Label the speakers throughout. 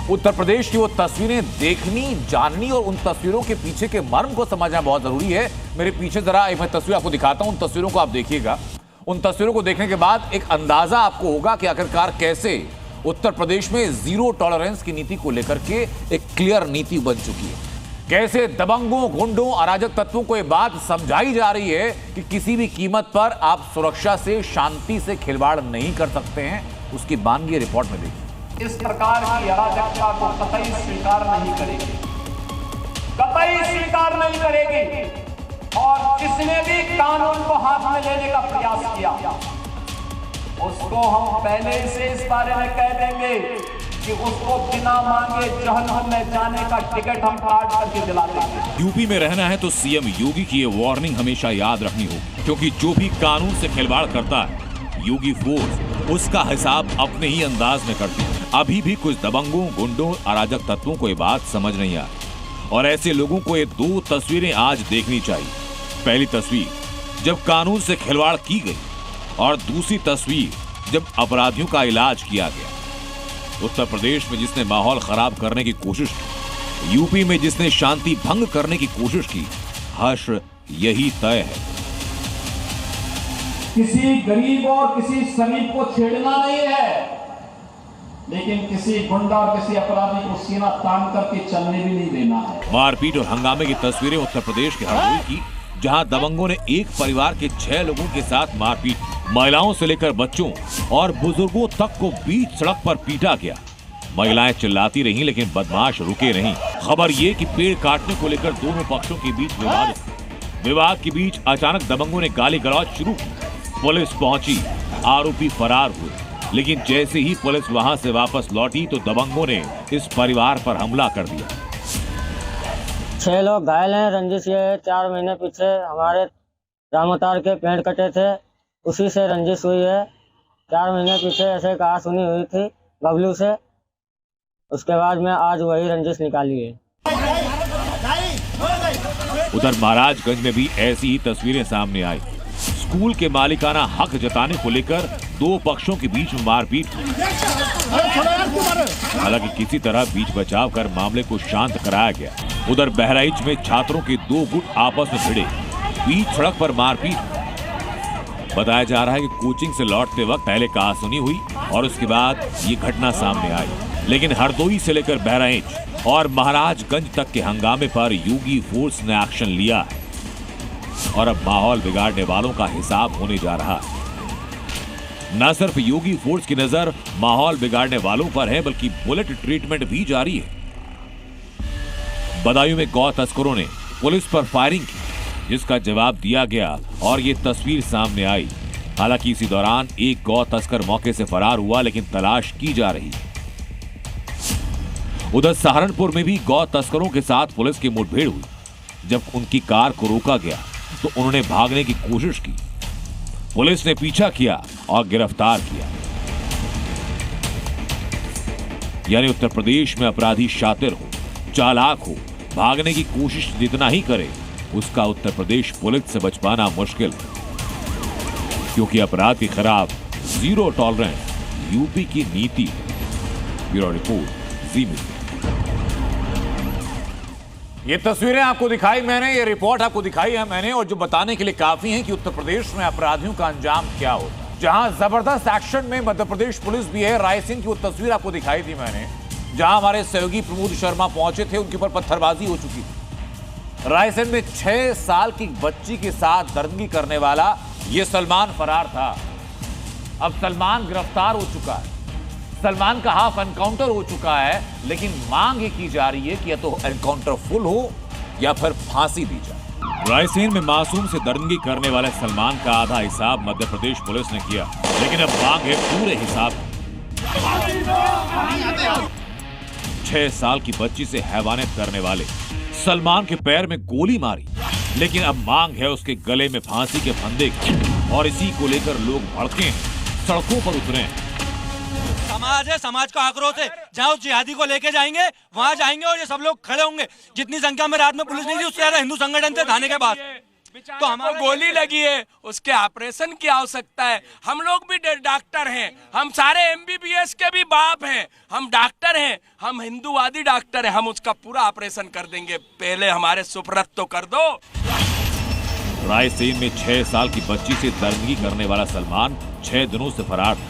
Speaker 1: उत्तर प्रदेश की वो तस्वीरें देखनी, जाननी और उन तस्वीरों के पीछे के मर्म को समझना बहुत जरूरी है। मेरे पीछे जरा एक मैं तस्वीर आपको दिखाता हूं, उन तस्वीरों को आप देखिएगा। उन तस्वीरों को देखने के बाद एक अंदाजा आपको होगा कि आखिरकार कैसे उत्तर प्रदेश में जीरो टॉलरेंस की नीति को लेकर के एक क्लियर नीति बन चुकी है। कैसे दबंगों, गुंडों, अराजक तत्वों को यह बात समझाई जा रही है कि किसी भी कीमत पर आप सुरक्षा से, शांति से खिलवाड़ नहीं कर सकते हैं। उसकी बानगी रिपोर्ट में देखिए।
Speaker 2: इस प्रकार की अराजकता को कतई स्वीकार नहीं करेगी, कतई स्वीकार नहीं करेगी। और जिसने भी कानून को हाथ में लेने का प्रयास किया, उसको हम पहले से इस बारे में कह देंगे कि उसको बिना मांगे जहन्नम में जाने का टिकट हम काट करके दिला देंगे।
Speaker 3: यूपी में रहना है तो सीएम योगी की ये वार्निंग हमेशा याद रखनी होगी, क्योंकि जो भी कानून से खिलवाड़ करता है, योगी फोर्स उसका हिसाब अपने ही अंदाज में करती है। अभी भी कुछ दबंगों, गुंडों, अराजक तत्वों को ये बात समझ नहीं आ रही और ऐसे लोगों को ये दो तस्वीरें आज देखनी चाहिए। पहली तस्वीर जब कानून से खिलवाड़ की गई और दूसरी तस्वीर जब अपराधियों का इलाज किया गया। उत्तर प्रदेश में जिसने माहौल खराब करने की कोशिश की, यूपी में जिसने शांति भंग करने की कोशिश की, हश्र यही तय है।
Speaker 2: किसी गरीब और किसी शरीफ को छेड़ना नहीं है, लेकिन किसी गुंडा और किसी अपराधी को सीना तान करके चलने भी नहीं देना है।
Speaker 3: मारपीट और हंगामे की तस्वीरें उत्तर प्रदेश के हरदोई की, जहां दबंगों ने एक परिवार के 6 लोगों के साथ मारपीट, महिलाओं से लेकर बच्चों और बुजुर्गों तक को बीच सड़क पर पीटा गया। महिलाएं चिल्लाती रहीं, लेकिन बदमाश रुके नहीं। खबर ये कि पेड़ काटने को लेकर दोनों पक्षों के बीच विवाद के बीच अचानक दबंगों ने गाली गलौज शुरू की। पुलिस पहुंची, आरोपी फरार हुए, लेकिन जैसे ही पुलिस वहां से वापस लौटी तो दबंगों ने इस परिवार पर हमला कर दिया।
Speaker 4: 6 लोग घायल हैं। रंजिश ये 4 महीने पीछे हमारे रामोतार के पेड़ कटे थे, उसी से रंजिश हुई है। 4 महीने पीछे ऐसे कहा सुनी हुई थी बबलू से, उसके बाद में आज वही रंजिश निकाली है।
Speaker 3: उधर महाराजगंज में भी ऐसी ही तस्वीरें सामने आई। स्कूल के मालिकाना हक जताने को लेकर 2 पक्षों के बीच में मारपीट हुई। हालांकि किसी तरह बीच बचाव कर मामले को शांत कराया गया। उधर बहराइच में छात्रों के 2 गुट आपस में भिड़े, बीच सड़क पर मारपीट हुई। बताया जा रहा है कि कोचिंग से लौटते वक्त पहले कहासुनी हुई और उसके बाद ये घटना सामने आई। लेकिन हरदोई से लेकर बहराइच और महाराजगंज तक के हंगामे पर योगी फोर्स ने एक्शन लिया है और अब माहौल बिगाड़ने वालों का हिसाब होने जा रहा है। न सिर्फ योगी फोर्स की नजर माहौल बिगाड़ने वालों पर है, बल्कि बुलेट ट्रीटमेंट भी जारी है। बदायूं में गौ तस्करों ने पुलिस पर फायरिंग की, जिसका जवाब दिया गया और ये तस्वीर सामने आई। हालांकि इसी दौरान एक गौ तस्कर मौके से फरार हुआ, लेकिन तलाश की जा रही है। उधर सहारनपुर में भी गौ तस्करों के साथ पुलिस की मुठभेड़ हुई। जब उनकी कार को रोका गया तो उन्होंने भागने की कोशिश की। पुलिस ने पीछा किया और गिरफ्तार किया। यानी उत्तर प्रदेश में अपराधी शातिर हो, चालाक हो, भागने की कोशिश जितना ही करे, उसका उत्तर प्रदेश पुलिस से बच पाना मुश्किल है, क्योंकि अपराध के खिलाफ जीरो टॉलरेंस यूपी की नीति। ब्यूरो रिपोर्ट, जी मीडिया।
Speaker 1: ये तस्वीरें आपको दिखाई मैंने, ये रिपोर्ट आपको दिखाई है मैंने, और जो बताने के लिए काफी है कि उत्तर प्रदेश में अपराधियों का अंजाम क्या होता है। जहां जबरदस्त एक्शन में मध्य प्रदेश पुलिस भी है। रायसेन की वो तस्वीर आपको दिखाई थी मैंने, जहां हमारे सहयोगी प्रमोद शर्मा पहुंचे थे, उनके ऊपर पत्थरबाजी हो चुकी थी। रायसेन में 6 साल की बच्ची के साथ दरिंदगी करने वाला ये सलमान फरार था। अब सलमान गिरफ्तार हो चुका है। सलमान का हाफ एनकाउंटर हो चुका है, लेकिन मांग ये की जा रही है कि या तो एनकाउंटर फुल हो या फिर फांसी दी जाए।
Speaker 3: रायसेन में मासूम से दरिंदगी करने वाले सलमान का आधा हिसाब मध्य प्रदेश पुलिस ने किया, लेकिन अब मांग है पूरे हिसाब। 6 साल की बच्ची से हैवानियत करने वाले सलमान के पैर में गोली मारी, लेकिन अब मांग है उसके गले में फांसी के फंदे की। और इसी को लेकर लोग भड़के, सड़कों पर उतरे।
Speaker 5: समाज है, समाज का आक्रोश है। जहाँ उस जिहादी को लेके जाएंगे वहाँ जाएंगे और ये सब लोग खड़े होंगे। जितनी संख्या में रात में पुलिस नहीं थी, उससे ज्यादा हिंदू संगठन थे थाने के पास। तो हमारा
Speaker 6: गोली लगी है, उसके ऑपरेशन की आवश्यकता है। हम लोग भी डॉक्टर हैं, हम सारे MBBS के भी बाप हैं, हम डॉक्टर हैं, हम हिंदूवादी डॉक्टर हैं, हम उसका पूरा ऑपरेशन कर देंगे। पहले हमारे सुपुर्द तो कर दो।
Speaker 3: रायसेन में 6 साल की बच्ची से दरिंदगी करने वाला सलमान 6 दिनों से फरार था।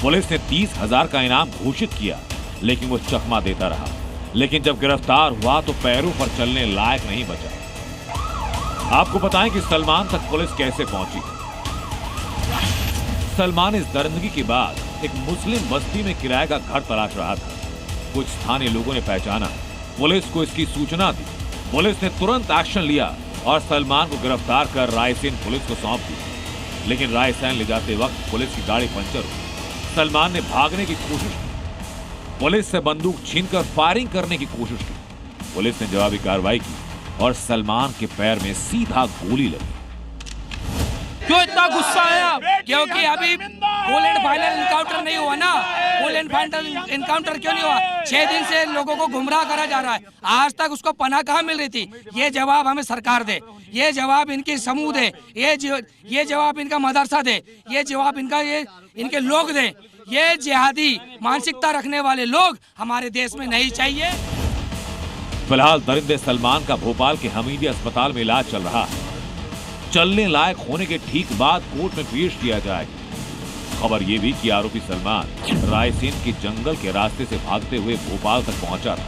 Speaker 3: पुलिस ने 30,000 का इनाम घोषित किया, लेकिन वो चकमा देता रहा। लेकिन जब गिरफ्तार हुआ तो पैरों पर चलने लायक नहीं बचा। आपको बताएं कि सलमान तक पुलिस कैसे पहुंची। सलमान इस दरिंदगी के बाद एक मुस्लिम बस्ती में किराए का घर तलाश रहा था। कुछ स्थानीय लोगों ने पहचाना, पुलिस को इसकी सूचना दी। पुलिस ने तुरंत एक्शन लिया और सलमान को गिरफ्तार कर रायसेन पुलिस को सौंप दिया। लेकिन रायसेन ले जाते वक्त पुलिस की गाड़ी पंचर हुई। सलमान ने भागने की कोशिश की, पुलिस से बंदूक छीनकर फायरिंग करने की कोशिश की। पुलिस ने जवाबी कार्रवाई की और सलमान के पैर में सीधा गोली लगी।
Speaker 7: क्यों इतना गुस्सा है आप? क्योंकि अभी फुल एंड फाइनल इनकाउंटर नहीं हुआ ना। फुल एंड फाइनल इनकाउंटर क्यों नहीं हुआ? 6 दिन से लोगों को गुमराह करा जा रहा है। आज तक उसको पनाह कहाँ मिल रही थी? ये जवाब हमें सरकार दे, ये जवाब इनकी समूह दे, ये जवाब इनका मदरसा दे, ये जवाब इनके लोग दे। ये जिहादी मानसिकता रखने वाले लोग हमारे देश में नहीं चाहिए।
Speaker 3: फिलहाल दरिंदे सलमान का भोपाल के हमीदी अस्पताल में इलाज चल रहा है। चलने लायक होने के ठीक बाद कोर्ट में पेश किया जाएगा। खबर यह भी कि आरोपी सलमान रायसेन के जंगल के रास्ते से भागते हुए भोपाल तक पहुंचा था।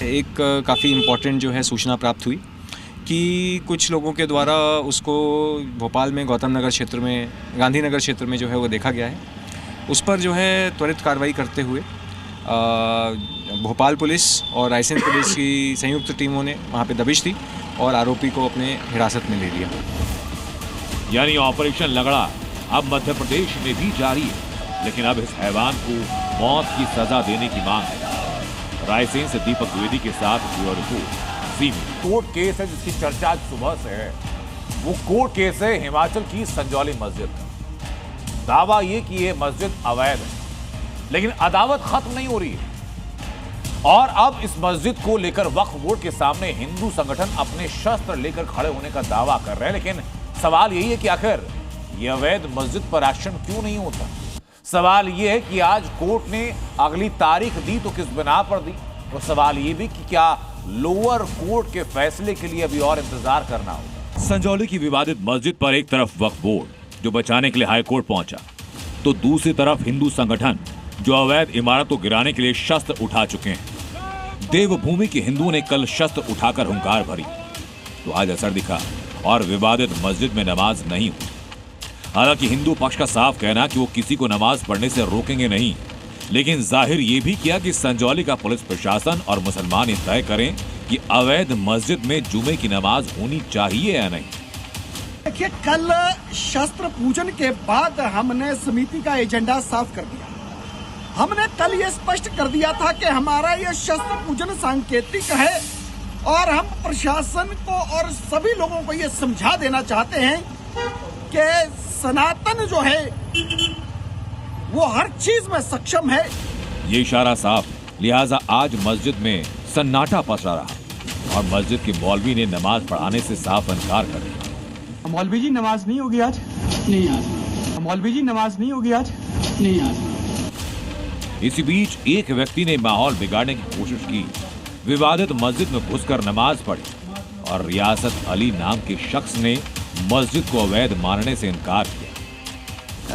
Speaker 8: एक काफ़ी इम्पोर्टेंट जो है सूचना प्राप्त हुई कि कुछ लोगों के द्वारा उसको भोपाल में गौतम नगर क्षेत्र में, गांधीनगर क्षेत्र में जो है वो देखा गया है। उस पर जो है त्वरित कार्रवाई करते हुए भोपाल पुलिस और रायसेन पुलिस की संयुक्त टीमों ने वहाँ पे दबिश दी और आरोपी को अपने हिरासत में ले लिया।
Speaker 3: यानी ऑपरेशन लगड़ा अब मध्य प्रदेश में भी जारी है, लेकिन अब इस हैवान को मौत की सजा देने की मांग है। रायसेन से दीपक द्विवेदी के साथ ब्यूरो रिपोर्ट।
Speaker 1: कोर्ट केस है जिसकी चर्चा आज सुबह से है। वो कोर्ट केस है हिमाचल की संजौली मस्जिद का। दावा ये कि ये मस्जिद अवैध है, लेकिन अदावत खत्म नहीं हो रही है। और अब इस मस्जिद को लेकर वक्फ बोर्ड के सामने हिंदू संगठन अपने शस्त्र लेकर खड़े होने का दावा कर रहे हैं। लेकिन सवाल यही है कि आखिर यह अवैध मस्जिद पर एक्शन क्यों नहीं होता। सवाल यह है कि आज कोर्ट ने अगली तारीख दी तो किस बिना पर दी। और सवाल यह भी कि क्या लोअर कोर्ट के फैसले के लिए अभी और इंतजार करना होगा।
Speaker 3: संजौली की विवादित मस्जिद पर एक तरफ वक्फ बोर्ड जो बचाने के लिए हाईकोर्ट पहुंचा, तो दूसरी तरफ हिंदू संगठन जो अवैध इमारत को गिराने के लिए शस्त्र उठा चुके हैं। देवभूमि के हिंदुओं ने कल शस्त्र उठाकर हुंकार भरी, तो आज असर दिखा और विवादित मस्जिद में नमाज नहीं हुई। हालांकि हिंदू पक्ष का साफ कहना कि वो किसी को नमाज पढ़ने से रोकेंगे नहीं, लेकिन जाहिर ये भी किया कि संजौली का पुलिस प्रशासन और मुसलमान तय करें कि अवैध मस्जिद में जुमे की नमाज होनी चाहिए या नहीं।
Speaker 9: देखिए, कल शस्त्र पूजन के बाद हमने समिति का एजेंडा साफ कर दिया। हमने कल ये स्पष्ट कर दिया था कि हमारा ये शस्त्र पूजन सांकेतिक है और हम प्रशासन को और सभी लोगों को ये समझा देना चाहते हैं कि सनातन जो है वो हर चीज में सक्षम है।
Speaker 3: ये इशारा साफ, लिहाजा आज मस्जिद में सन्नाटा पसरा रहा और मस्जिद के मौलवी ने नमाज पढ़ाने से साफ इनकार कर दिया।
Speaker 10: मौलवी जी नमाज नहीं होगी आज? नहीं आज। मौलवी जी नमाज नहीं होगी आज? नहीं आज।
Speaker 3: इसी बीच एक व्यक्ति ने माहौल बिगाड़ने की कोशिश की, विवादित मस्जिद में घुसकर नमाज पढ़ी और रियासत अली नाम के शख्स ने मस्जिद को अवैध मानने से इनकार किया।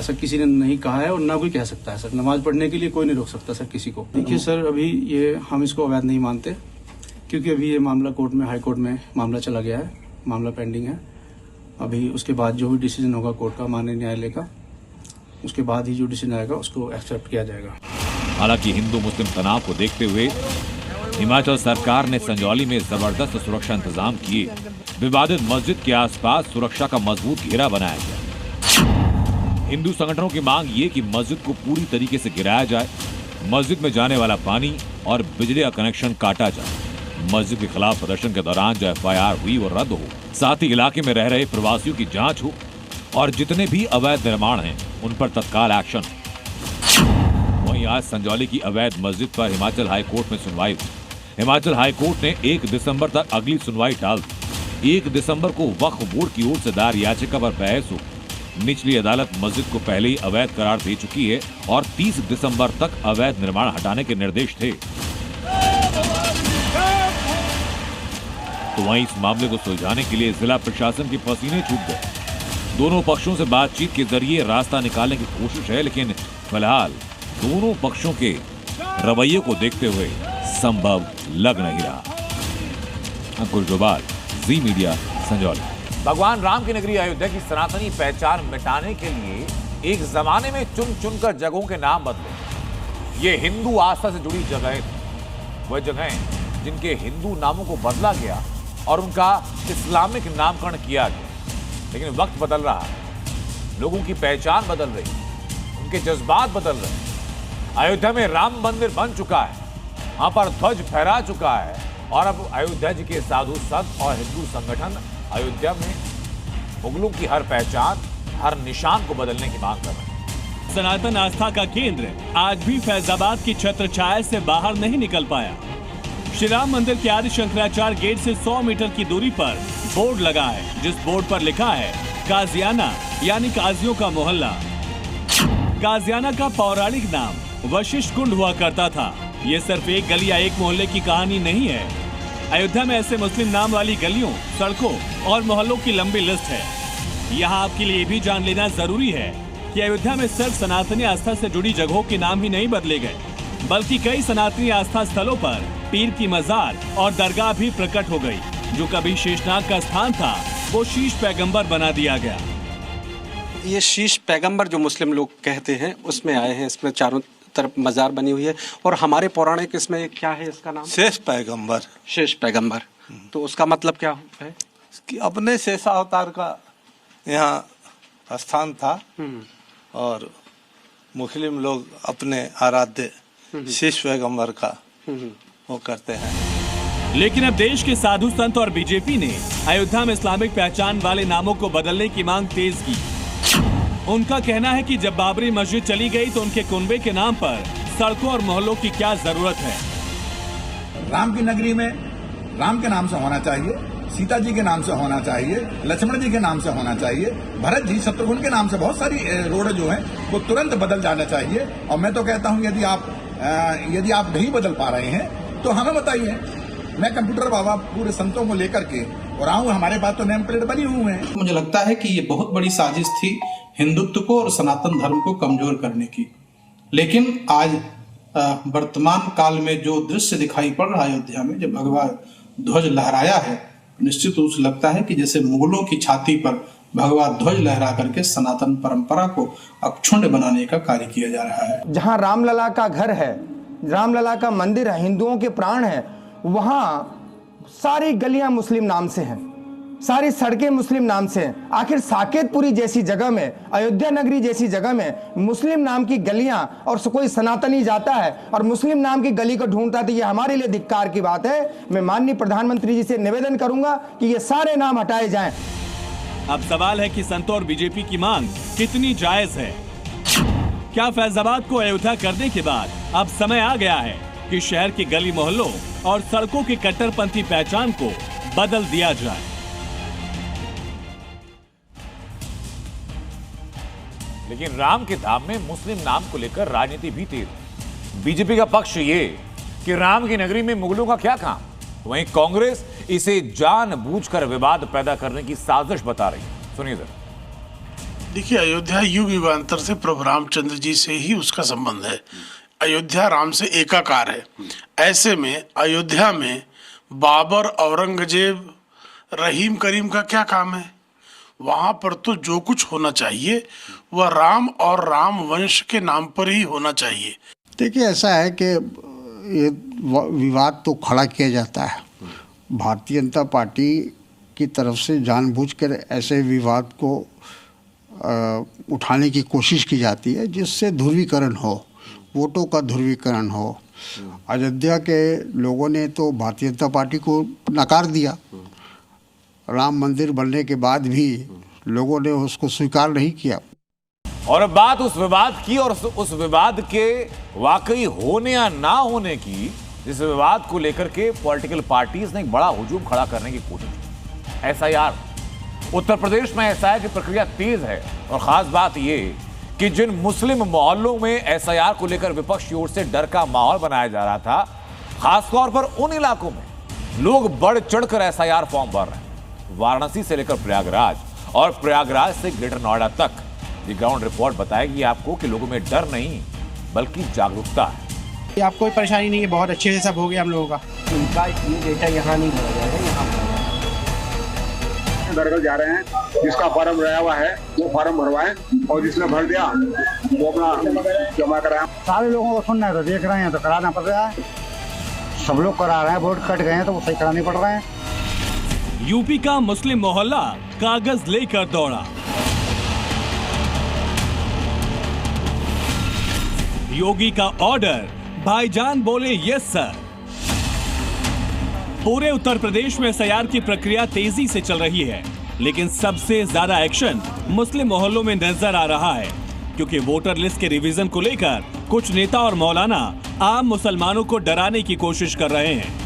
Speaker 11: ऐसा किसी ने नहीं कहा है और ना कोई कह सकता है सर। नमाज पढ़ने के लिए कोई नहीं रोक सकता सर किसी को। देखिए सर, अभी ये हम इसको अवैध नहीं मानते, क्योंकि अभी ये मामला कोर्ट में, हाई कोर्ट में मामला चला गया है, मामला पेंडिंग है। अभी उसके बाद जो भी डिसीजन होगा कोर्ट का, माननीय न्यायालय का, उसके बाद ही जो डिसीजन आएगा उसको एक्सेप्ट किया जाएगा।
Speaker 3: हालांकि हिंदू मुस्लिम तनाव को देखते हुए हिमाचल सरकार ने संजौली में जबरदस्त सुरक्षा इंतजाम किए। विवादित मस्जिद के आसपास सुरक्षा का मजबूत घेरा बनाया गया। हिंदू संगठनों की मांग ये कि मस्जिद को पूरी तरीके से गिराया जाए, मस्जिद में जाने वाला पानी और बिजली का कनेक्शन काटा जाए, मस्जिद के खिलाफ प्रदर्शन के दौरान जो FIR हुई वो रद्द हो, साथ ही इलाके में रह रहे प्रवासियों की जांच हो और जितने भी अवैध निर्माण हैं उन पर तत्काल एक्शन। वहीं आज संजौली की अवैध मस्जिद पर हिमाचल हाई कोर्ट में सुनवाई हुई। हिमाचल हाई कोर्ट ने 1 दिसंबर तक अगली सुनवाई टाल दी। 1 दिसंबर को वक्फ बोर्ड की ओर से दायर याचिका पर बहस हो। निचली अदालत मस्जिद को पहले ही अवैध करार दे चुकी है और 30 दिसंबर तक अवैध निर्माण हटाने के निर्देश थे। तो वहीं इस मामले को सुलझाने के लिए जिला प्रशासन के पसीने छूट गए। दोनों पक्षों से बातचीत के जरिए रास्ता निकालने की कोशिश है, लेकिन फिलहाल दोनों पक्षों के रवैये को देखते हुए संभव लग नहीं रहा। अंकुश डोभाल, जी मीडिया, संजौली।
Speaker 1: भगवान राम की नगरी अयोध्या की सनातनी पहचान मिटाने के लिए एक जमाने में चुन चुनकर जगहों के नाम बदले। ये हिंदू आस्था से जुड़ी जगहें थी, वह जगहें जिनके हिंदू नामों को बदला गया और उनका इस्लामिक नामकरण किया गया। लेकिन वक्त बदल रहा है, लोगों की पहचान बदल रही, उनके जज्बात बदल रहे। अयोध्या में राम मंदिर बन चुका है, वहां पर ध्वज फहरा चुका है और अब अयोध्या जी के साधु संत और हिंदू संगठन अयोध्या में मुगलों की हर पहचान, हर निशान को बदलने की मांग कर रहे हैं।
Speaker 12: सनातन आस्था का केंद्र आज भी फैजाबाद की छत्र छाया से बाहर नहीं निकल पाया। श्री राम मंदिर के आदि शंकराचार्य गेट से 100 मीटर की दूरी पर बोर्ड लगा है, जिस बोर्ड पर लिखा है काजियाना, यानी काजियों का मोहल्ला। काजियाना का पौराणिक नाम वशिष्ठ कुंड हुआ करता था। ये सिर्फ एक गली या एक मोहल्ले की कहानी नहीं है। अयोध्या में ऐसे मुस्लिम नाम वाली गलियों, सड़कों और मोहल्लों की लंबी लिस्ट है। यहाँ आपके लिए भी जान लेना जरूरी है कि अयोध्या में सिर्फ सनातनी आस्था से जुड़ी जगहों के नाम ही नहीं बदले गए, बल्कि कई सनातनी आस्था स्थलों पर पीर की मजार और दरगाह भी प्रकट हो गई। जो कभी शेषनाग का स्थान था, वो शीश पैगंबर बना दिया गया।
Speaker 13: ये शीश पैगंबर जो मुस्लिम लोग कहते हैं उसमें आए हैं। इसमें चारों तरफ मजार बनी हुई है और हमारे पौराणिक इसमें क्या है, इसका नाम
Speaker 14: शेष पैगंबर।
Speaker 13: शेष पैगंबर, तो उसका मतलब क्या है?
Speaker 14: कि अपने शेषावतार का यहाँ स्थान था और मुस्लिम लोग अपने आराध्य शेष पैगंबर का वो करते हैं।
Speaker 12: लेकिन अब देश के साधु संत और बीजेपी ने अयोध्या में इस्लामिक पहचान वाले नामों को बदलने की मांग तेज की। उनका कहना है कि जब बाबरी मस्जिद चली गई तो उनके कुनबे के नाम पर सड़कों और मोहल्लों की क्या जरूरत है।
Speaker 15: राम की नगरी में राम के नाम से होना चाहिए, सीता जी के नाम से होना चाहिए, लक्ष्मण जी के नाम से होना चाहिए, भरत जी, शत्रुघ्न के नाम से बहुत सारी रोड जो है वो तुरंत बदल जाना चाहिए। और मैं तो कहता हूं यदि आप नहीं बदल पा रहे हैं तो हमें बताइए। मैं कंप्यूटर बाबा पूरे संतों को लेकर के और आऊँ, हमारे पास तो नेम प्लेट बनी हुई है।
Speaker 16: मुझे लगता है कि ये बहुत बड़ी साजिश थी हिंदुत्व को और सनातन धर्म को कमजोर करने की। लेकिन आज वर्तमान काल में जो दृश्य दिखाई पड़ रहा है अयोध्या में, जब भगवा ध्वज लहराया है, निश्चित रूप से लगता है कि जैसे मुगलों की छाती पर भगवा ध्वज लहरा करके सनातन परंपरा को अक्षुण्ण बनाने का कार्य किया जा रहा है।
Speaker 17: जहाँ रामलला का घर है, रामलला का मंदिर है, हिंदुओं के प्राण है, वहाँ सारी गलियां मुस्लिम नाम से हैं, सारी सड़कें मुस्लिम नाम से हैं। आखिर साकेतपुरी जैसी जगह में, अयोध्या नगरी जैसी जगह में मुस्लिम नाम की गलियां और कोई सनातनी जाता है और मुस्लिम नाम की गली को ढूंढता है, तो ये हमारे लिए धिक्कार की बात है। मैं माननीय प्रधानमंत्री जी से निवेदन करूंगा कि ये सारे नाम हटाए जाएं।
Speaker 12: अब सवाल है कि संतों और बीजेपी की मांग कितनी जायज है। क्या फैजाबाद को अयोध्या करने के बाद अब समय आ गया है कि शहर के गली मोहल्लों और सड़कों की कट्टरपंथी पहचान को बदल दिया जाए?
Speaker 1: लेकिन राम के धाम में मुस्लिम नाम को लेकर राजनीति भी तेज है। बीजेपी का पक्ष ये कि राम की नगरी में मुगलों का क्या काम, वहीं कांग्रेस इसे जानबूझकर विवाद पैदा करने की साजिश बता रही है। सुनिए जरा।
Speaker 18: देखिए, अयोध्या युग युगांतर से प्रभु रामचंद्र जी से ही उसका संबंध है। अयोध्या राम से एकाकार है। ऐसे में अयोध्या में बाबर, औरंगजेब, रहीम, करीम का क्या काम है? वहाँ पर तो जो कुछ होना चाहिए वह राम और राम वंश के नाम पर ही होना चाहिए।
Speaker 19: देखिए, ऐसा है कि ये विवाद तो खड़ा किया जाता है। भारतीय जनता पार्टी की तरफ से जानबूझकर ऐसे विवाद को उठाने की कोशिश की जाती है जिससे ध्रुवीकरण हो, वोटों का ध्रुवीकरण हो। अयोध्या के लोगों ने तो भारतीय जनता पार्टी को नकार दिया। राम मंदिर बनने के बाद भी लोगों ने उसको स्वीकार नहीं किया।
Speaker 1: और अब बात उस विवाद की और उस विवाद के वाकई होने या ना होने की, जिस विवाद को लेकर के पॉलिटिकल पार्टीज ने एक बड़ा हुजूम खड़ा करने की कोशिश की। एसआईआर। उत्तर प्रदेश में एसआईआर की प्रक्रिया तेज है और खास बात यह कि जिन मुस्लिम मोहल्लों में एसआईआर को लेकर विपक्ष की ओर से डर का माहौल बनाया जा रहा था, खासतौर पर उन इलाकों में लोग बढ़ चढ़कर एसआईआर फॉर्म भर रहे हैं। वाराणसी से लेकर प्रयागराज और प्रयागराज से ग्रेटर नोएडा तक ये ग्राउंड रिपोर्ट बताएगी आपको कि लोगों में डर नहीं बल्कि जागरूकता है।
Speaker 20: आप कोई परेशानी नहीं है, बहुत अच्छे से सब हो गया हम लोगों का।
Speaker 21: उनका ये डेटा यहाँ नहीं भरा जाएगा, यहाँ
Speaker 22: दरअसल जा रहे हैं, जिसका फॉर्म भराया हुआ है वो फॉर्म भरवाएं और जिसने भर दिया वो अपना जमा कराएं।
Speaker 21: सारे लोगों को सुनना है तो देख रहे हैं तो कराना पड़ रहा है, सब लोग करा रहे हैं, वोट कट गए हैं तो वो सही कराने पड़ रहे हैं।
Speaker 12: यूपी का मुस्लिम मोहल्ला कागज लेकर दौड़ा। योगी का ऑर्डर, भाईजान बोले यस सर। पूरे उत्तर प्रदेश में एसआईआर की प्रक्रिया तेजी से चल रही है, लेकिन सबसे ज्यादा एक्शन मुस्लिम मोहल्लों में नजर आ रहा है, क्योंकि वोटर लिस्ट के रिवीजन को लेकर कुछ नेता और मौलाना आम मुसलमानों को डराने की कोशिश कर रहे हैं।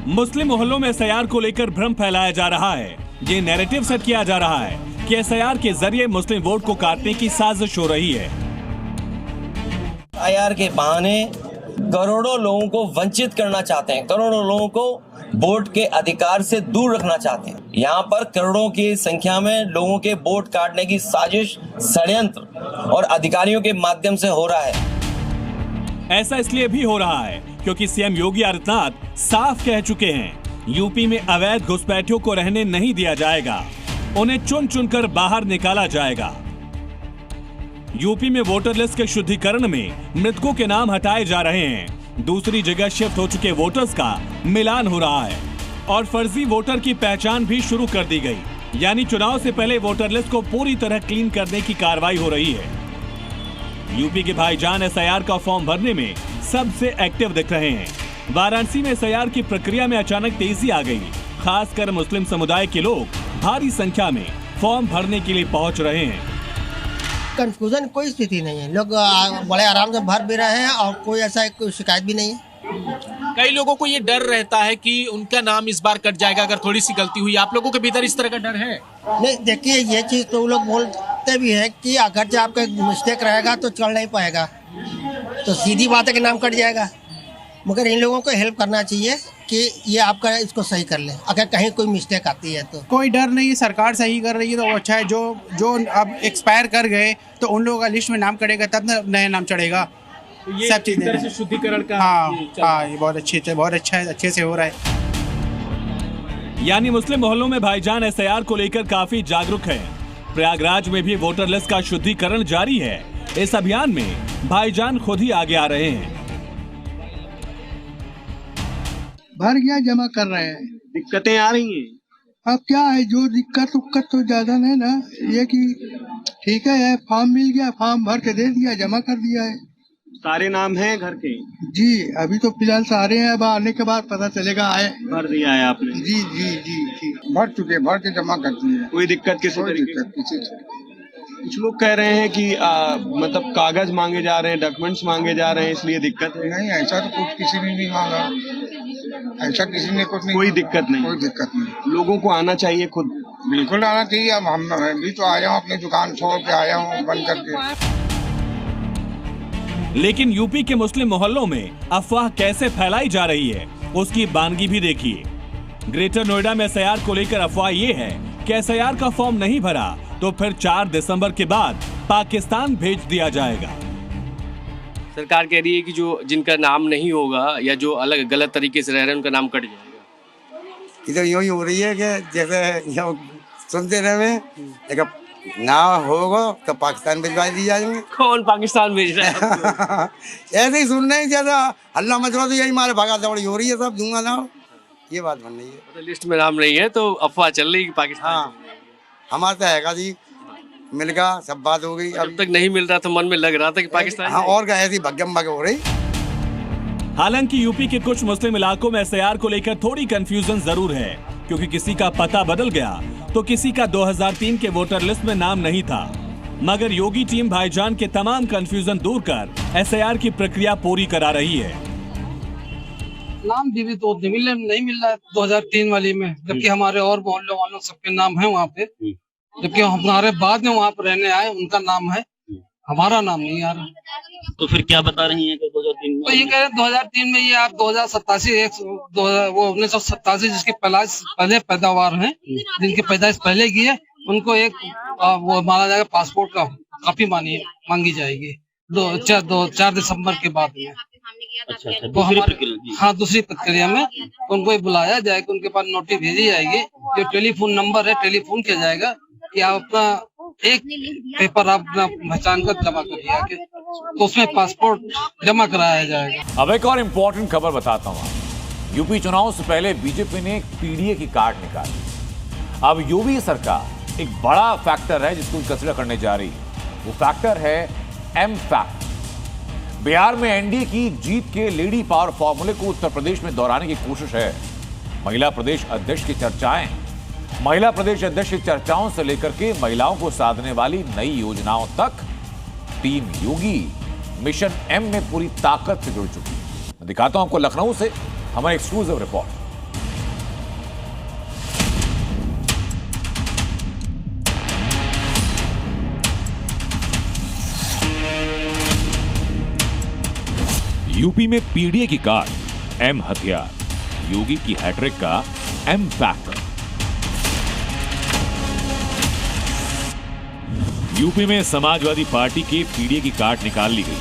Speaker 12: मुस्लिम मोहल्लों में एसआईआर को लेकर भ्रम फैलाया जा रहा है। ये नैरेटिव सेट किया जा रहा है कि एसआईआर के जरिए मुस्लिम वोट को काटने की साजिश हो रही है।
Speaker 23: एसआईआर के बहाने करोड़ों लोगों को वंचित करना चाहते हैं, करोड़ों लोगों को वोट के अधिकार से दूर रखना चाहते हैं। यहाँ पर करोड़ों की संख्या में लोगों के वोट काटने की साजिश, षड्यंत्र और अधिकारियों के माध्यम से हो रहा है।
Speaker 12: ऐसा इसलिए भी हो रहा है क्योंकि सीएम योगी आदित्यनाथ साफ कह चुके हैं, यूपी में अवैध घुसपैठियों को रहने नहीं दिया जाएगा, उन्हें चुन चुनकर बाहर निकाला जाएगा। यूपी में वोटर लिस्ट के शुद्धिकरण में मृतकों के नाम हटाए जा रहे हैं। दूसरी जगह शिफ्ट हो चुके वोटर्स का मिलान हो रहा है और फर्जी वोटर की पहचान भी शुरू कर दी गई, यानी चुनाव से पहले वोटर लिस्ट को पूरी तरह क्लीन करने की कार्रवाई हो रही है। यूपी के भाईजान एसआईआर का फॉर्म भरने में सबसे एक्टिव दिख रहे हैं। वाराणसी में एसआईआर की प्रक्रिया में अचानक तेजी आ गई। खासकर मुस्लिम समुदाय के लोग भारी संख्या में फॉर्म भरने के लिए पहुंच रहे हैं।
Speaker 21: कंफ्यूजन कोई स्थिति नहीं है, लोग बड़े आराम से भर भी रहे हैं और कोई ऐसा कोई शिकायत भी नहीं है।
Speaker 24: कई लोगों को ये डर रहता है कि उनका नाम इस बार कट जाएगा अगर थोड़ी सी गलती हुई। आप लोगों के भीतर इस तरह का डर है?
Speaker 21: नहीं, देखिए ये चीज तो वो लोग बोलते भी है कि अगर जो आपका मिस्टेक रहेगा तो चल नहीं पाएगा, तो सीधी बात है कि नाम कट जाएगा। मगर इन लोगों को हेल्प करना चाहिए कि ये आपका इसको सही कर ले, अगर कहीं कोई मिस्टेक आती है तो।
Speaker 20: कोई डर नहीं है, सरकार सही कर रही है तो अच्छा है। जो अब एक्सपायर कर गए तो उन लोगों का लिस्ट में नाम कटेगा तब नया नाम चढ़ेगा।
Speaker 24: ये
Speaker 20: सब चीजें
Speaker 24: तरह से शुद्धिकरण का
Speaker 20: हाँ, ये बहुत अच्छा है, अच्छे से हो रहा है।
Speaker 12: यानी मुस्लिम मोहल्लों में भाईजान एसआईआर को लेकर काफी जागरूक है। प्रयागराज में भी वोटर लिस्ट का शुद्धिकरण जारी है। इस अभियान में भाईजान खुद ही आगे आ रहे हैं।
Speaker 25: भर गया, जमा कर रहे हैं।
Speaker 24: दिक्कतें आ रही हैं।
Speaker 25: अब क्या है, जो दिक्कत तो ज्यादा नहीं ना, ये कि ठीक है फॉर्म मिल गया, फॉर्म भर के दे दिया, जमा कर दिया है।
Speaker 24: सारे नाम हैं घर के?
Speaker 25: जी, अभी तो फिलहाल सारे हैं, अब आने के बाद पता चलेगा। आए
Speaker 24: भर दिया है आपने?
Speaker 25: जी जी जी जी, भर चुके, भर के जमा कर दिए।
Speaker 24: कोई दिक्कत किसी कुछ लोग कह रहे हैं कि मतलब कागज मांगे जा रहे हैं, डॉक्यूमेंट्स मांगे जा रहे हैं, इसलिए दिक्कत है।
Speaker 25: नहीं, ऐसा तो कुछ किसी ने नहीं मांगा, ऐसा किसी ने कुछ नहीं।
Speaker 24: कोई दिक्कत नहीं?
Speaker 25: कोई दिक्कत नहीं।
Speaker 24: लोगों को आना चाहिए खुद?
Speaker 25: बिल्कुल आना चाहिए। अब हम भी तो आया हूँ, अपनी दुकान छोड़ के आया हूँ बंद करके।
Speaker 12: लेकिन यूपी के मुस्लिम मोहल्लों में अफवाह कैसे फैलाई जा रही है, उसकी बानगी भी देखिए। ग्रेटर नोएडा में एसआईआर को लेकर अफवाह ये है कि एसआईआर का फॉर्म नहीं भरा तो फिर 4 दिसंबर के बाद पाकिस्तान भेज दिया जाएगा।
Speaker 24: सरकार कह रही है कि जो जिनका नाम नहीं होगा या जो अलग गलत तरीके से रह रहे हैं उनका नाम कट जाएगा।
Speaker 26: इधर यूँ ही हो रही है कि जैसे सुनते रहे ना होगा तो पाकिस्तान भिजवा दी जाएंगे।
Speaker 24: कौन पाकिस्तान भेज रहा है?
Speaker 26: ऐसे ही सुन रहे हैं, जैसा हल्ला मच रहा तो यही मारे भागा दौड़ी हो रही है, सब दूंगा नाम, ये बात बन रही है।
Speaker 24: तो लिस्ट में नाम नहीं है तो अफवाह चल रही है पाकिस्तान।
Speaker 26: हाँ, हमारा तो हैगा जी, मिल गया, सब बात हो गई।
Speaker 24: अब तक नहीं मिल रहा तो मन में लग रहा था कि पाकिस्तान।
Speaker 26: हाँ, और क्या, ऐसी भगम भग हो रही।
Speaker 12: हालांकि यूपी के कुछ मुस्लिम इलाकों में एसआईआर को लेकर थोड़ी कंफ्यूजन जरूर है, क्योंकि किसी का पता बदल गया तो किसी का 2003 के वोटर लिस्ट में नाम नहीं था। मगर योगी टीम भाईजान के तमाम कंफ्यूजन दूर कर एसआईआर की प्रक्रिया पूरी करा रही है।
Speaker 2: नाम भी तो नहीं मिल रहा है 2003 वाली में, जबकि हमारे और मोहल्ले वालों सबके नाम है वहाँ पे, जबकि हमारे बाद में वहाँ पे रहने आए उनका नाम है, हमारा नाम नहीं आ रहा।
Speaker 4: तो फिर क्या बता रही हैं कि 2003 में?
Speaker 2: तो ये कह रहे 2003 में ये आप 1987 जिसकी पहले पैदावार है, जिनकी पैदाइश पहले की है, उनको एक वो माना जाएगा पासपोर्ट का कॉपी मांगी जाएगी 4 दिसंबर के बाद में।
Speaker 4: अच्छा,
Speaker 2: तो हमारे दूसरी प्रक्रिया में उनको बुलाया जाएगा, उनके पास नोटिस भेजी जाएगी, जो टेलीफोन नंबर है टेलीफोन किया जाएगा कि आप अपना एक पेपर आप अपना पहचान कर जमा करिए आके, तो उसमें पासपोर्ट जमा कराया जाएगा।
Speaker 1: अब एक और इम्पोर्टेंट खबर बताता हूँ। यूपी चुनाव से पहले बीजेपी ने एक पीडीए की कार्ड निकाली। अब यूपी सरकार एक बड़ा फैक्टर है जिसको कंसीडर करने जा रही है, वो फैक्टर है एम फैक्टर। बिहार में एनडीए की जीत के लेडी पावर फॉर्मूले को उत्तर प्रदेश में दोहराने की कोशिश है। महिला प्रदेश अध्यक्ष की चर्चाएं, महिला प्रदेश अध्यक्ष की चर्चाओं से लेकर के महिलाओं को साधने वाली नई योजनाओं तक टीम योगी मिशन एम में पूरी ताकत से जुड़ चुकी है। मैं दिखाता हूं आपको लखनऊ से हमारी एक्सक्लूसिव रिपोर्ट।
Speaker 3: यूपी में पीडीए की कार्ड एम हथियार, योगी की हैट्रिक का एम फैक्टर। यूपी में समाजवादी पार्टी के पीडीए की कार्ड निकाल ली गई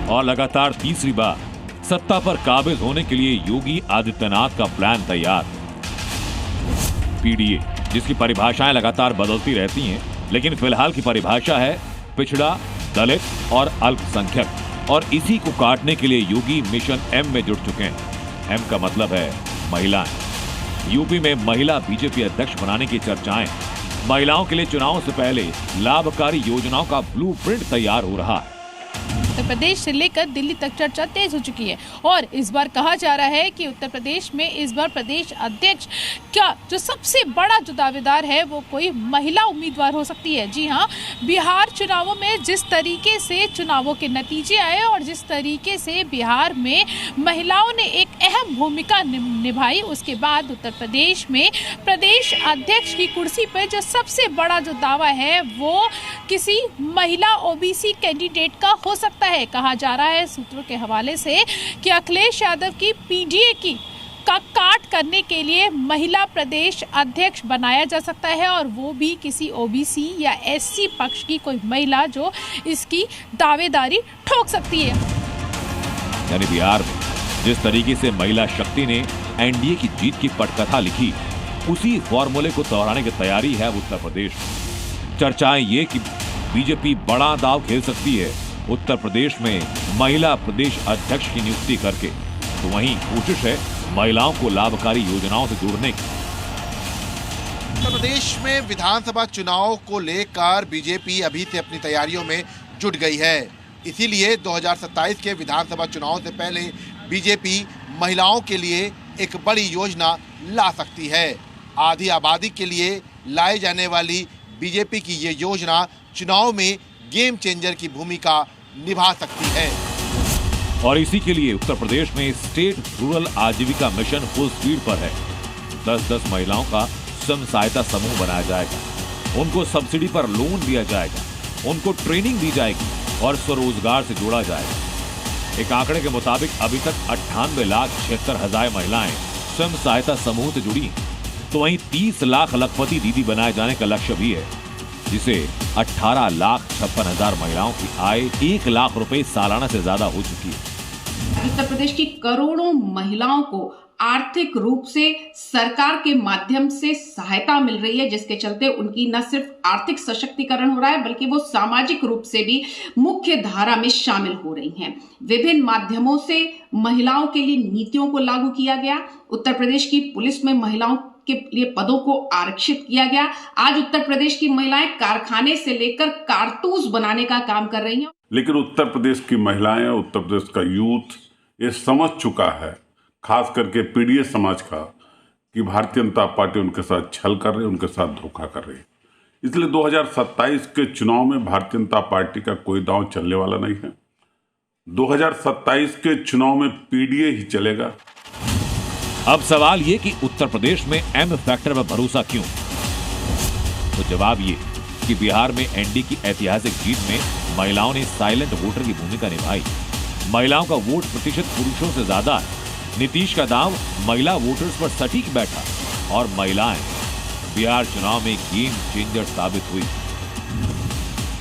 Speaker 3: और लगातार तीसरी बार सत्ता पर काबिज होने के लिए योगी आदित्यनाथ का प्लान तैयार। पीडीए जिसकी परिभाषाएं लगातार बदलती रहती हैं, लेकिन फिलहाल की परिभाषा है पिछड़ा, दलित और अल्पसंख्यक, और इसी को काटने के लिए योगी मिशन एम में जुट चुके हैं। एम का मतलब है महिलाएं। यूपी में महिला बीजेपी अध्यक्ष बनाने की चर्चाएं, महिलाओं के लिए चुनाव से पहले लाभकारी योजनाओं का ब्लूप्रिंट तैयार हो रहा है।
Speaker 5: उत्तर प्रदेश से लेकर दिल्ली तक चर्चा तेज हो चुकी है और इस बार कहा जा रहा है कि उत्तर प्रदेश में इस बार प्रदेश अध्यक्ष का जो सबसे बड़ा जो दावेदार है वो कोई महिला उम्मीदवार हो सकती है। जी हां, बिहार चुनावों में जिस तरीके से चुनावों के नतीजे आए और जिस तरीके से बिहार में महिलाओं ने एक अहम भूमिका निभाई, उसके बाद उत्तर प्रदेश में प्रदेश अध्यक्ष की कुर्सी पर जो सबसे बड़ा जो दावा है वो किसी महिला ओबीसी कैंडिडेट का हो सकता है। कहा जा रहा है सूत्रों के हवाले से कि अखिलेश यादव की पीडीए की का काट करने के लिए महिला प्रदेश अध्यक्ष बनाया जा सकता है और वो भी किसी ओबीसी या एससी पक्ष की कोई महिला जो इसकी दावेदारी ठोक सकती है।
Speaker 3: यानी बिहार में जिस तरीके से महिला शक्ति ने एनडीए की जीत की पटकथा लिखी, उसी फॉर्मूले को दोहराने की तैयारी है उत्तर प्रदेश में। चर्चाएं ये कि बीजेपी बड़ा दाव खेल सकती है उत्तर प्रदेश में महिला प्रदेश अध्यक्ष की नियुक्ति करके, तो वहीं कोशिश है महिलाओं को लाभकारी योजनाओं से जोड़ने की।
Speaker 6: उत्तर प्रदेश में विधानसभा चुनाव को लेकर बीजेपी अभी से अपनी तैयारियों में जुट गई है। इसीलिए 2027 के विधानसभा चुनाव से पहले बीजेपी महिलाओं के लिए एक बड़ी योजना ला सकती है। आधी आबादी के लिए लाई जाने वाली बीजेपी की ये योजना चुनाव में गेम चेंजर की भूमिका निभा सकती है।
Speaker 3: और इसी के लिए उत्तर प्रदेश में स्टेट रूरल आजीविका मिशन फुल स्पीड पर है। 10-10 महिलाओं का स्वयं सहायता समूह बनाया जाएगा, उनको सब्सिडी पर लोन दिया जाएगा, उनको ट्रेनिंग दी जाएगी और स्वरोजगार से जोड़ा जाएगा। एक आंकड़े के मुताबिक अभी तक 98,76,000 महिलाएं स्वयं सहायता समूह से जुड़ी, तो वहीं 30 लाख लखपति दीदी बनाए जाने का लक्ष्य भी है, जिसे 18,56,000 महिलाओं की आय 1 लाख रुपए सालाना से ज्यादा हो चुकी है।
Speaker 7: उत्तर प्रदेश की करोड़ों महिलाओं को आर्थिक रूप से सरकार के माध्यम से सहायता मिल रही है, जिसके चलते उनकी न सिर्फ आर्थिक सशक्तिकरण हो रहा है बल्कि वो सामाजिक रूप से भी मुख्य धारा में शामिल हो रही हैं। विभिन्न माध्यमों से महिलाओं के लिए नीतियों को लागू किया गया। उत्तर प्रदेश की पुलिस में महिलाओं के लिए पदों को आरक्षित किया गया। आज उत्तर प्रदेश की महिलाएं कारखाने से लेकर कारतूस बनाने का काम कर रही हैं।
Speaker 8: लेकिन उत्तर प्रदेश की महिलाएं, उत्तर प्रदेश का यूथ ये समझ चुका है, खास करके पीडीए समाज का, कि भारतीय जनता पार्टी उनके साथ छल कर रही है, उनके साथ धोखा कर रही है। इसलिए 2027 के चुनाव में भारतीय जनता पार्टी का कोई दांव चलने वाला नहीं है। 2027 के चुनाव में पीडीए ही चलेगा।
Speaker 3: अब सवाल ये कि उत्तर प्रदेश में एम फैक्टर पर भरोसा क्यों? तो जवाब ये कि बिहार में एनडीए की ऐतिहासिक जीत में महिलाओं ने साइलेंट वोटर की भूमिका निभाई। महिलाओं का वोट प्रतिशत पुरुषों से ज्यादा है। नीतीश का दांव महिला वोटर्स पर सटीक बैठा और महिलाएं बिहार चुनाव में गेम चेंजर साबित हुई।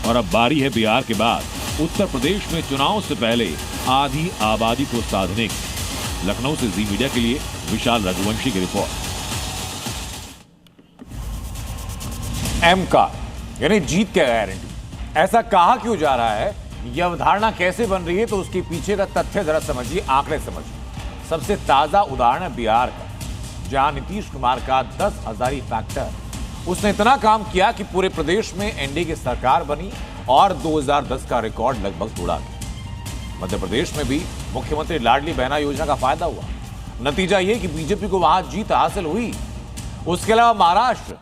Speaker 3: और अब बारी है बिहार के बाद उत्तर प्रदेश में चुनाव से पहले आधी आबादी को साधने की। लखनऊ से जी मीडिया के लिए विशाल रघुवंशी की रिपोर्ट।
Speaker 1: एम का यानी जीत क्या गारंटी, ऐसा कहा क्यों जा रहा है, यह अवधारणा कैसे बन रही है, तो उसके पीछे का तथ्य जरा समझिए, आंकड़े समझिए। सबसे ताजा उदाहरण है बिहार का, जहां नीतीश कुमार का 10,000 फैक्टर, उसने इतना काम किया कि पूरे प्रदेश में एनडीए की सरकार बनी और 2010 का रिकॉर्ड लगभग तोड़ा गया। मध्य प्रदेश में भी मुख्यमंत्री लाडली बहना योजना का फायदा हुआ। नतीजा यह कि बीजेपी को वहां जीत हासिल हुई। उसके अलावा महाराष्ट्र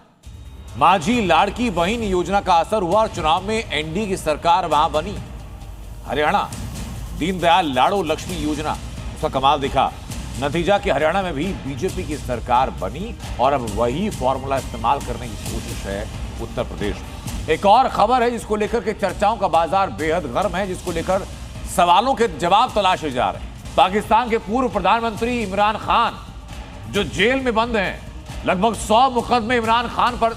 Speaker 1: माझी लाड़की बहन योजना का असर हुआ और चुनाव में एनडीए की सरकार वहां बनी। हरियाणा दीनदयाल लाड़ो लक्ष्मी योजना, उसका कमाल दिखा। नतीजा कि हरियाणा में भी बीजेपी की सरकार बनी और अब वही फॉर्मूला इस्तेमाल करने की कोशिश है उत्तर प्रदेश में। एक और खबर है जिसको लेकर के चर्चाओं का बाजार बेहद गर्म है, जिसको लेकर सवालों के जवाब तलाशे जा रहे हैं। पाकिस्तान के पूर्व प्रधानमंत्री इमरान खान जो जेल में बंद हैं, लगभग 100 मुकदमे इमरान खान पर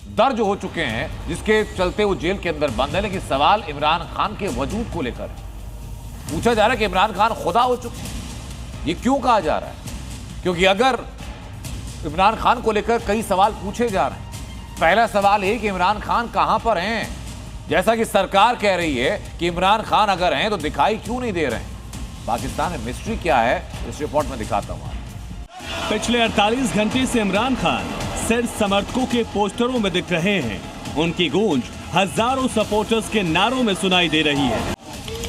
Speaker 1: दर्ज हो चुके हैं, जिसके चलते वो जेल के अंदर बंद है। लेकिन सवाल इमरान खान के वजूद को लेकर है। पूछा जा रहा है कि इमरान खान खुदा हो चुके हैं। ये क्यों कहा जा रहा है? क्योंकि अगर इमरान खान को लेकर कई सवाल पूछे जा रहे हैं। पहला सवाल है कि इमरान खान कहां पर हैं? जैसा कि सरकार कह रही है कि इमरान खान अगर हैं तो दिखाई क्यों नहीं दे रहे हैं? पाकिस्तान में मिस्ट्री क्या है, इस रिपोर्ट में दिखाता हूं।
Speaker 12: पिछले 48 घंटे से इमरान खान सिर्फ समर्थकों के पोस्टरों में दिख रहे हैं। उनकी गूंज हजारों सपोर्टर्स के नारों में सुनाई दे रही है।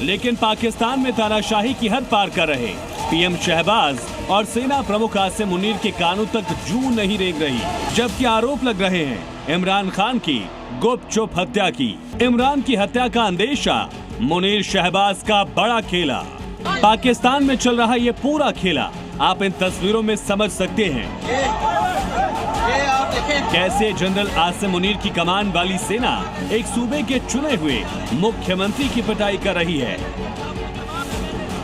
Speaker 12: लेकिन पाकिस्तान में तानाशाही की हद पार कर रहे पीएम शहबाज और सेना प्रमुख आसिम मुनीर के कानों तक जू नहीं रेंग रही, जबकि आरोप लग रहे हैं इमरान खान की गुपचुप हत्या की। इमरान की हत्या का अंदेशा मुनीर शहबाज का बड़ा खेला। पाकिस्तान में चल रहा ये पूरा खेला आप इन तस्वीरों में समझ सकते हैं। कैसे जनरल आसिम मुनीर की कमान वाली सेना एक सूबे के चुने हुए मुख्यमंत्री की पिटाई कर रही है।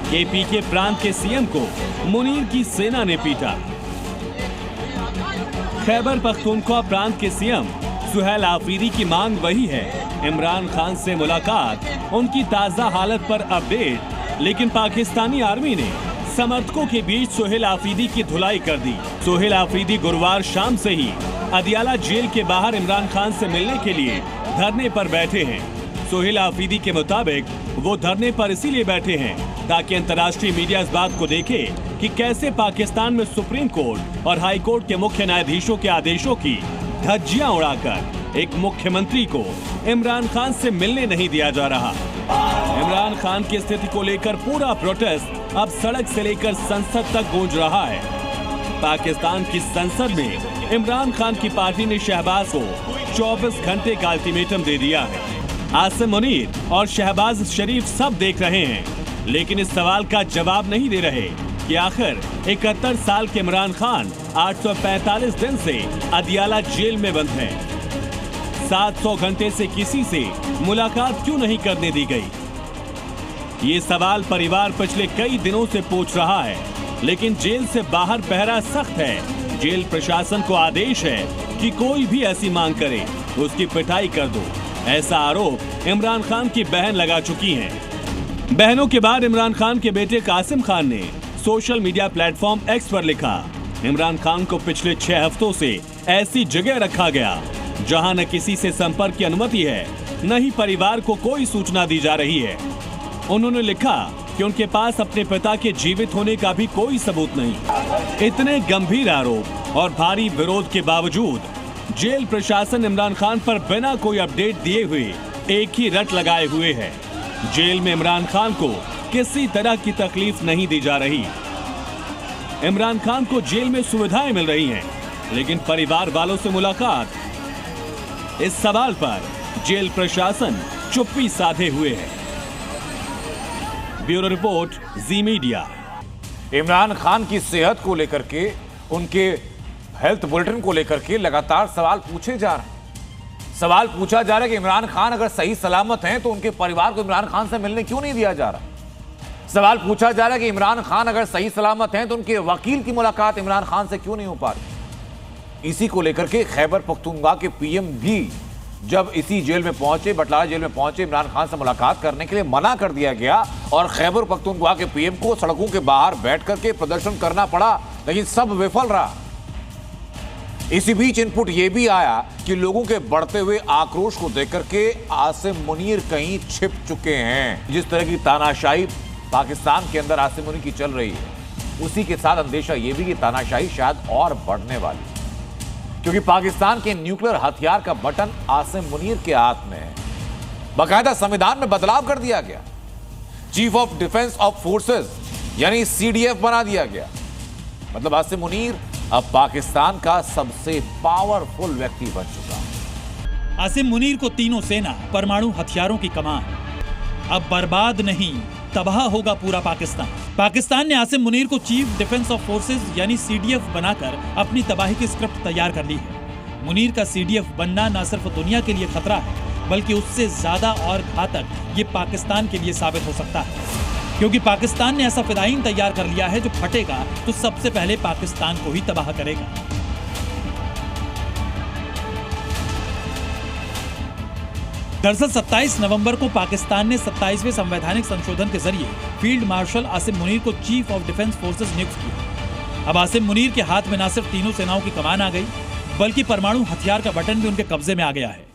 Speaker 12: केपी के प्रांत के सीएम को मुनीर की सेना ने पीटा। खैबर पख्तूनख्वा प्रांत के सीएम सुहेल आफरीदी की मांग वही है, इमरान खान से मुलाकात, उनकी ताजा हालत पर अपडेट। लेकिन पाकिस्तानी आर्मी ने समर्थकों के बीच सुहेल आफरीदी की धुलाई कर दी। सुहेल आफरीदी गुरुवार शाम से ही अदियाला जेल के बाहर इमरान खान से मिलने के लिए धरने पर बैठे हैं। सुहेल आफरीदी के मुताबिक वो धरने पर इसीलिए बैठे हैं ताकि अंतर्राष्ट्रीय मीडिया इस बात को देखे कि कैसे पाकिस्तान में सुप्रीम कोर्ट और हाई कोर्ट के मुख्य न्यायाधीशों के आदेशों की धज्जियां उड़ाकर एक मुख्यमंत्री को इमरान खान से मिलने नहीं दिया जा रहा। इमरान खान की स्थिति को लेकर पूरा प्रोटेस्ट अब सड़क से लेकर संसद तक गूंज रहा है। पाकिस्तान की संसद में इमरान खान की पार्टी ने शहबाज को 24 घंटे का अल्टीमेटम दे दिया है। आसिम मुनीर और शहबाज शरीफ सब देख रहे हैं, लेकिन इस सवाल का जवाब नहीं दे रहे कि आखिर 71 साल के इमरान खान 845 दिन से अदियाला जेल में बंद हैं। 700 घंटे से किसी से मुलाकात क्यों नहीं करने दी गई? ये सवाल परिवार पिछले कई दिनों से पूछ रहा है, लेकिन जेल से बाहर पहरा सख्त है। जेल प्रशासन को आदेश है कि कोई भी ऐसी मांग करे उसकी पिटाई कर दो। ऐसा आरोप इमरान खान की बहन लगा चुकी हैं। बहनों के बाद इमरान खान के बेटे कासिम खान ने सोशल मीडिया प्लेटफॉर्म एक्स पर लिखा, इमरान खान को पिछले 6 हफ्तों से ऐसी जगह रखा गया जहां न किसी से संपर्क की अनुमति है, न ही परिवार को कोई सूचना दी जा रही है। उन्होंने लिखा कि उनके पास अपने पिता के जीवित होने का भी कोई सबूत नहीं। इतने गंभीर आरोप और भारी विरोध के बावजूद जेल प्रशासन इमरान खान पर बिना कोई अपडेट दिए हुए एक ही रट लगाए हुए है। जेल में इमरान खान को किसी तरह की तकलीफ नहीं दी जा रही। इमरान खान को जेल में सुविधाएं मिल रही हैं, लेकिन परिवार वालों से मुलाकात, इस सवाल पर जेल प्रशासन चुप्पी साधे हुए है। ब्यूरो रिपोर्ट, जी मीडिया।
Speaker 1: इमरान खान की सेहत को लेकर के, उनके हेल्थ बुलेटिन को लेकर के लगातार सवाल पूछे जा रहे हैं। सवाल पूछा जा रहा है कि इमरान खान अगर सही सलामत हैं तो उनके परिवार को इमरान खान से मिलने क्यों नहीं दिया जा रहा। सवाल पूछा जा रहा है कि इमरान खान अगर सही सलामत हैं तो उनके वकील की मुलाकात इमरान खान से क्यों नहीं हो पा रही। इसी को लेकर के खैबर पख्तूनख्वा के पीएम भी जब इसी जेल में पहुंचे, बटलाला जेल में पहुंचे, इमरान खान से मुलाकात करने के लिए मना कर दिया गया और खैबर पख्तूनख्वा के पीएम को सड़कों के बाहर बैठ करके प्रदर्शन करना पड़ा, लेकिन सब विफल रहा। इसी बीच इनपुट यह भी आया कि लोगों के बढ़ते हुए आक्रोश को देखकर के आसिम मुनीर कहीं छिप चुके हैं। जिस तरह की तानाशाही पाकिस्तान के अंदर आसिम मुनीर की चल रही है, उसी के साथ अंदेशा यह भी कि तानाशाही शायद और बढ़ने वाली, क्योंकि पाकिस्तान के न्यूक्लियर हथियार का बटन आसिम मुनीर के हाथ में है। बाकायदा संविधान में बदलाव कर दिया गया, chief of defence of forces यानी CDF बना दिया गया। मतलब आसिम मुनीर अब पाकिस्तान का सबसे पावरफुल व्यक्ति बन चुका है।
Speaker 9: आसिम मुनीर को तीनों सेना, परमाणु हथियारों की कमान। अब बर्बाद नहीं, तबाह होगा पूरा पाकिस्तान। पाकिस्तान ने आसिम मुनीर को चीफ डिफेंस ऑफ फोर्सेस यानी CDF बनाकर अपनी तबाही की स्क्रिप्ट तैयार कर ली है। मुनीर का CDF बनना न सिर्फ दुनिया के लिए खतरा है, बल्कि उससे ज्यादा और घातक ये पाकिस्तान के लिए साबित हो सकता है, क्योंकि पाकिस्तान ने ऐसा फिदायीन तैयार कर लिया है जो फटेगा तो सबसे पहले पाकिस्तान को ही तबाह करेगा। दरअसल 27 नवंबर को पाकिस्तान ने 27वें संवैधानिक संशोधन के जरिए फील्ड मार्शल आसिम मुनीर को चीफ ऑफ डिफेंस फोर्सेस नियुक्त किया। अब आसिम मुनीर के हाथ में न सिर्फ तीनों सेनाओं की कमान आ गई, बल्कि परमाणु हथियार का बटन भी उनके कब्जे में आ गया है।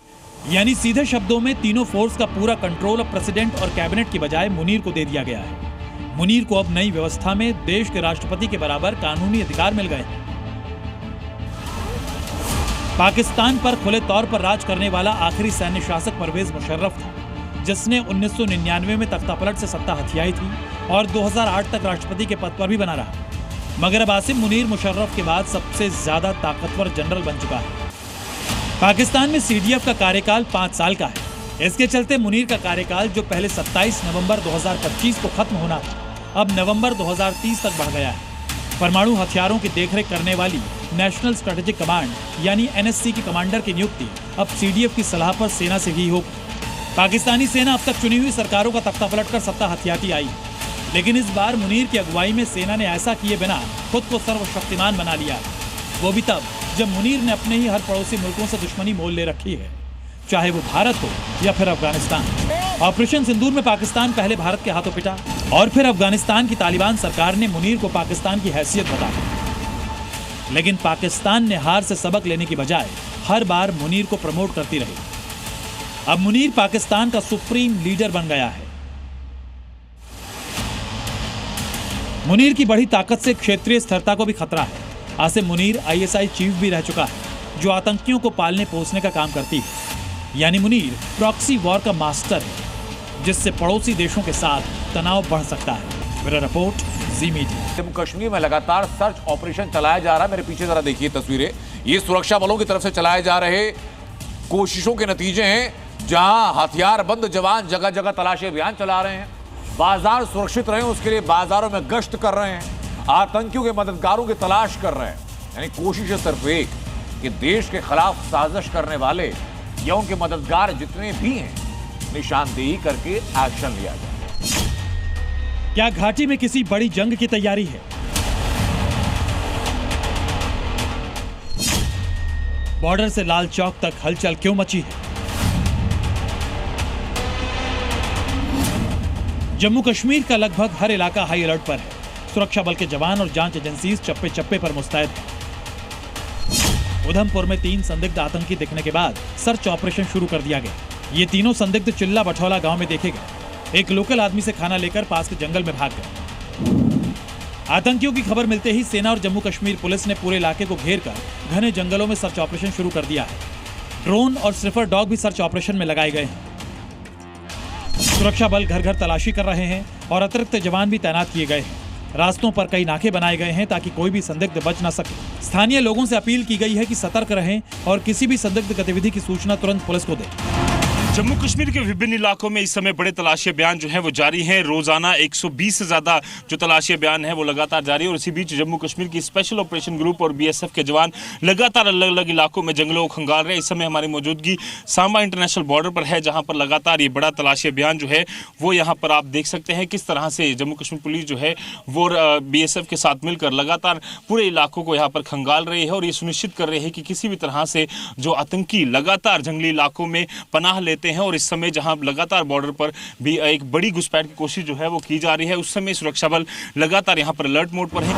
Speaker 9: यानी सीधे शब्दों में तीनों फोर्स का पूरा कंट्रोल अब प्रेसिडेंट और कैबिनेट की बजाय मुनीर को दे दिया गया है। मुनीर को अब नई व्यवस्था में देश के राष्ट्रपति के बराबर कानूनी अधिकार मिल गए हैं। पाकिस्तान पर खुले तौर पर राज करने वाला आखिरी सैन्य शासक परवेज मुशर्रफ था, जिसने 1999 में तख्तापलट से सत्ता हथियाई थी और 2008 तक राष्ट्रपति के पद पर भी बना रहा। मगर अब आसिम मुनीर मुशर्रफ के बाद सबसे ज्यादा ताकतवर जनरल बन चुका है। पाकिस्तान में CDF का कार्यकाल 5 साल का है। इसके चलते मुनीर का कार्यकाल जो पहले 27 नवंबर 2025 को खत्म होना था, अब नवंबर 2030 तक बढ़ गया है। परमाणु हथियारों की देखरेख करने वाली नेशनल स्ट्रेटेजिक कमांड यानी NSC की कमांडर की नियुक्ति अब CDF की सलाह पर सेना से ही होगी। पाकिस्तानी सेना अब तक चुनी हुई सरकारों का तख्ता पलटकर सत्ता हथियाती आई, लेकिन इस बार मुनीर की अगुवाई में सेना ने ऐसा किए बिना खुद को सर्वशक्तिमान बना लिया, वो भी तब जब मुनीर ने अपने ही हर पड़ोसी मुल्कों से दुश्मनी मोल ले रखी है, चाहे वो भारत हो या फिर अफगानिस्तान। ऑपरेशन सिंदूर में पाकिस्तान पहले भारत के हाथों पिटा और फिर अफगानिस्तान की तालिबान सरकार ने मुनीर को पाकिस्तान की हैसियत बताई, लेकिन पाकिस्तान ने हार से सबक लेने की बजाय हर बार मुनीर को प्रमोट करती रही। अब मुनीर पाकिस्तान का सुप्रीम लीडर बन गया है। मुनीर की बड़ी ताकत से क्षेत्रीय स्थिरता को भी खतरा है। आसिम मुनीर ISI चीफ भी रह चुका है, जो आतंकियों को पालने पोसने का काम करती है। यानी मुनीर प्रॉक्सी वॉर का मास्टर है, जिससे पड़ोसी देशों के साथ तनाव बढ़ सकता है। ब्यूरो रिपोर्ट, जी मीडिया।
Speaker 1: जम्मू कश्मीर में लगातार सर्च ऑपरेशन चलाया जा रहा है। मेरे पीछे जरा देखिए तस्वीरें, ये सुरक्षा बलों की तरफ से चलाए जा रहे कोशिशों के नतीजे हैं, जहां हथियारबंद जवान जगह जगह तलाशी अभियान चला रहे हैं। बाजार सुरक्षित रहे उसके लिए बाजारों में गश्त कर रहे हैं, आतंकियों के मददगारों की तलाश कर रहे हैं। यानी कोशिश है सिर्फ एक कि देश के खिलाफ साजिश करने वाले या उनके मददगार जितने भी हैं, निशानदेही करके एक्शन लिया जाए।
Speaker 9: क्या घाटी में किसी बड़ी जंग की तैयारी है? बॉर्डर से लाल चौक तक हलचल क्यों मची है? जम्मू कश्मीर का लगभग हर इलाका हाई अलर्ट पर है। सुरक्षा बल के जवान और जांच एजेंसीज चप्पे चप्पे पर मुस्तैद हैं। उधमपुर में 3 संदिग्ध आतंकी दिखने के बाद सर्च ऑपरेशन शुरू कर दिया गया। ये तीनों संदिग्ध चिल्ला बठौला गांव में देखे गए। एक लोकल आदमी से खाना लेकर पास के जंगल में भाग गए। आतंकियों की खबर मिलते ही सेना और जम्मू कश्मीर पुलिस ने पूरे इलाके को घेर कर घने जंगलों में सर्च ऑपरेशन शुरू कर दिया है। ड्रोन और स्निफर डॉग भी सर्च ऑपरेशन में लगाए गए हैं। सुरक्षा बल घर घर तलाशी कर रहे हैं और अतिरिक्त जवान भी तैनात किए गए हैं। रास्तों पर कई नाके बनाए गए हैं ताकि कोई भी संदिग्ध बच न सके। स्थानीय लोगों से अपील की गई है कि सतर्क रहें और किसी भी संदिग्ध गतिविधि की सूचना तुरंत पुलिस को दें।
Speaker 10: जम्मू कश्मीर के विभिन्न इलाकों में इस समय बड़े तलाशी अभियान जो है वो जारी हैं। रोजाना 120 से ज्यादा जो तलाशी अभियान है वो लगातार जारी है और इसी बीच जम्मू कश्मीर की स्पेशल ऑपरेशन ग्रुप और बीएसएफ के जवान लगातार अलग अलग इलाकों में जंगलों को खंगाल रहे हैं। इस समय हमारी मौजूदगी सांबा इंटरनेशनल बॉर्डर पर है, जहाँ पर लगातार ये बड़ा तलाशी अभियान जो है वो यहाँ पर आप देख सकते हैं किस तरह से जम्मू कश्मीर पुलिस जो है वो बीएसएफ के साथ मिलकर लगातार पूरे इलाकों को यहाँ पर खंगाल रही है और ये सुनिश्चित कर रहे हैं कि किसी भी तरह से जो आतंकी लगातार जंगली इलाकों में पनाह लेते हैं और इस समय जहां लगातार बॉर्डर पर भी एक बड़ी घुसपैठ की कोशिश जो है वो की जा रही है, उस समय सुरक्षा बल लगातार यहां पर अलर्ट मोड पर है।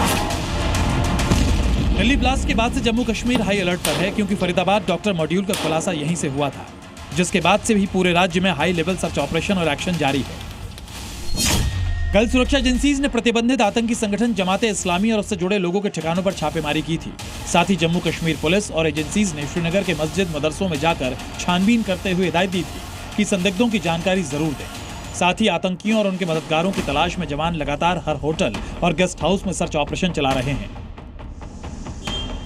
Speaker 9: दिल्ली ब्लास्ट के बाद से जम्मू कश्मीर हाई अलर्ट पर है, क्योंकि फरीदाबाद डॉक्टर मॉड्यूल का खुलासा यहीं से हुआ था, जिसके बाद से भी पूरे राज्य में हाई लेवल सर्च ऑपरेशन और एक्शन जारी है। कल सुरक्षा एजेंसीज ने प्रतिबंधित आतंकी संगठन जमाते इस्लामी और उससे जुड़े लोगों के ठिकानों पर छापेमारी की थी। साथ ही जम्मू कश्मीर पुलिस और एजेंसीज ने श्रीनगर के मस्जिद मदरसों में जाकर छानबीन करते हुए हिदायत दी थी कि संदिग्धों की जानकारी जरूर दें। साथ ही आतंकियों और उनके मददगारों की तलाश में जवान लगातार हर होटल और गेस्ट हाउस में सर्च ऑपरेशन चला रहे हैं।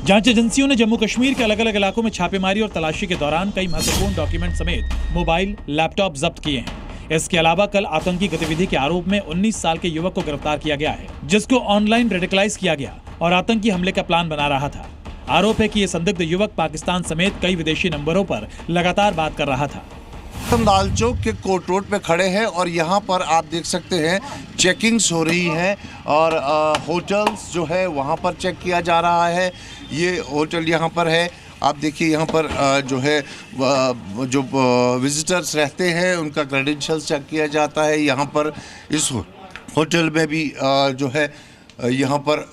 Speaker 9: जांच एजेंसियों ने जम्मू कश्मीर के अलग अलग इलाकों में छापेमारी और तलाशी के दौरान कई महत्वपूर्ण डॉक्यूमेंट समेत मोबाइल, लैपटॉप जब्त किए हैं। इसके अलावा कल आतंकी गतिविधि के आरोप में 19 साल के युवक को गिरफ्तार किया गया है, जिसको ऑनलाइन रेडिकलाइज किया गया और आतंकी हमले का प्लान बना रहा था। आरोप है कि ये संदिग्ध युवक पाकिस्तान समेत कई विदेशी नंबरों पर लगातार बात कर रहा था।
Speaker 11: हम लाल चौक के कोर्ट रोड पे खड़े हैं और यहाँ पर आप देख सकते हैं चेकिंग्स हो रही हैं और होटल्स जो है वहाँ पर चेक किया जा रहा है। ये होटल यहाँ पर है, आप देखिए यहाँ पर जो है जो विजिटर्स रहते हैं उनका क्रेडेंशियल्स चेक किया जाता है। यहाँ पर इस होटल में भी जो है यहाँ पर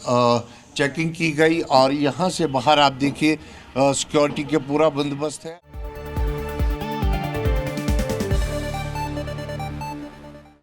Speaker 11: चेकिंग की गई और यहाँ से बाहर आप देखिए सिक्योरिटी के पूरा बंदोबस्त है।